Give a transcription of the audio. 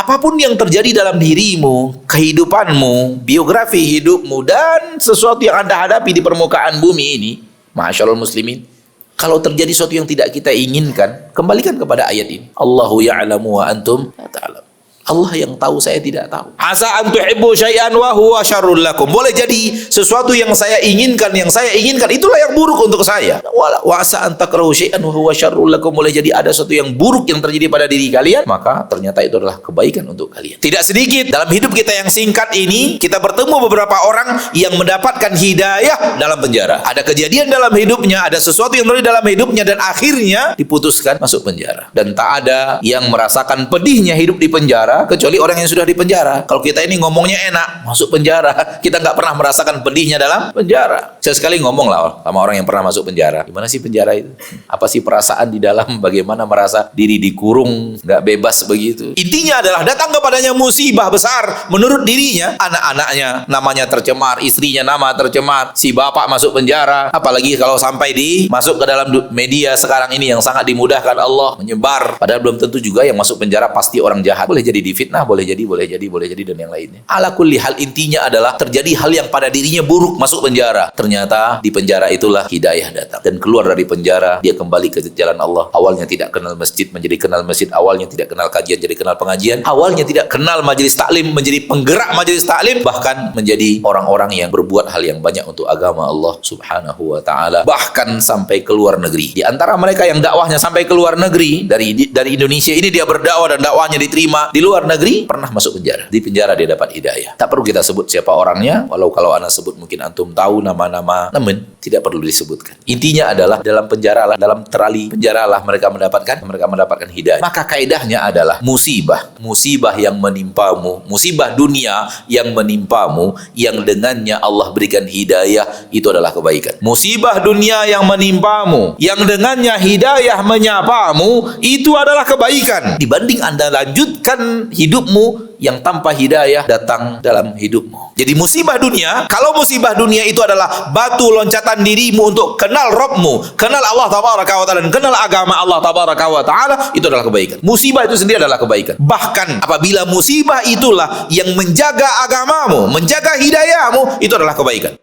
apapun yang terjadi dalam dirimu, kehidupanmu, biografi hidupmu, dan sesuatu yang Anda hadapi di permukaan bumi ini, masyaallah muslimin, kalau terjadi sesuatu yang tidak kita inginkan, kembalikan kepada ayat ini. Allahu ya'lamu wa antum la ta'lamun. Allah yang tahu, saya tidak tahu. Asa an tuhibbu syai'an wa huwa syarrul lakum. Boleh jadi sesuatu yang saya inginkan itulah yang buruk untuk saya. Wa asa an takrahu syai'an wa huwa syarrul lakum. Boleh jadi ada sesuatu yang buruk yang terjadi pada diri kalian, maka ternyata itu adalah kebaikan untuk kalian. Tidak sedikit dalam hidup kita yang singkat ini, kita bertemu beberapa orang yang mendapatkan hidayah dalam penjara. Ada kejadian dalam hidupnya, ada sesuatu yang terjadi dalam hidupnya, dan akhirnya diputuskan masuk penjara. Dan tak ada yang merasakan pedihnya hidup di penjara kecuali orang yang sudah di penjara. Kalau kita ini ngomongnya enak, masuk penjara, kita nggak pernah merasakan pedihnya dalam penjara. Saya sekali ngomong lah sama orang yang pernah masuk penjara. Gimana sih penjara itu? Apa sih perasaan di dalam? Bagaimana merasa diri dikurung, nggak bebas begitu? Intinya adalah datang kepadanya musibah besar menurut dirinya. Anak-anaknya namanya tercemar, istrinya nama tercemar, si bapak masuk penjara. Apalagi kalau sampai masuk ke dalam media sekarang ini yang sangat dimudahkan Allah menyebar. Padahal belum tentu juga yang masuk penjara pasti orang jahat. Boleh jadi difitnah, boleh jadi dan yang lainnya. Ala kulli hal, intinya adalah terjadi hal yang pada dirinya buruk, masuk penjara. Ternyata di penjara itulah hidayah datang, dan keluar dari penjara dia kembali ke jalan Allah. Awalnya tidak kenal masjid menjadi kenal masjid, awalnya tidak kenal kajian jadi kenal pengajian, awalnya tidak kenal majelis taklim menjadi penggerak majelis taklim, bahkan menjadi orang-orang yang berbuat hal yang banyak untuk agama Allah Subhanahu wa taala, bahkan sampai ke luar negeri. Di antara mereka yang dakwahnya sampai ke luar negeri, dari Indonesia ini dia berdakwah dan dakwahnya diterima di luar negeri, pernah masuk penjara. Di penjara dia dapat hidayah. Tak perlu kita sebut siapa orangnya, walau kalau ana sebut mungkin antum tahu nama-nama, namun tidak perlu disebutkan. Intinya adalah dalam penjara lah, dalam terali penjara lah mereka mendapatkan hidayah. Maka kaidahnya adalah musibah yang menimpamu, musibah dunia yang menimpamu, yang dengannya Allah berikan hidayah, itu adalah kebaikan. Musibah dunia yang menimpamu, yang dengannya hidayah menyapamu, itu adalah kebaikan. Dibanding Anda lanjutkan hidupmu yang tanpa hidayah datang dalam hidupmu. Jadi musibah dunia, kalau musibah dunia itu adalah batu loncatan dirimu untuk kenal Rabbmu, kenal Allah Tabaraka wa Ta'ala, dan kenal agama Allah Tabaraka wa Ta'ala, itu adalah kebaikan. Musibah itu sendiri adalah kebaikan. Bahkan apabila musibah itulah yang menjaga agamamu, menjaga hidayahmu, itu adalah kebaikan.